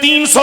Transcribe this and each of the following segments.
300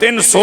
300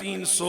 300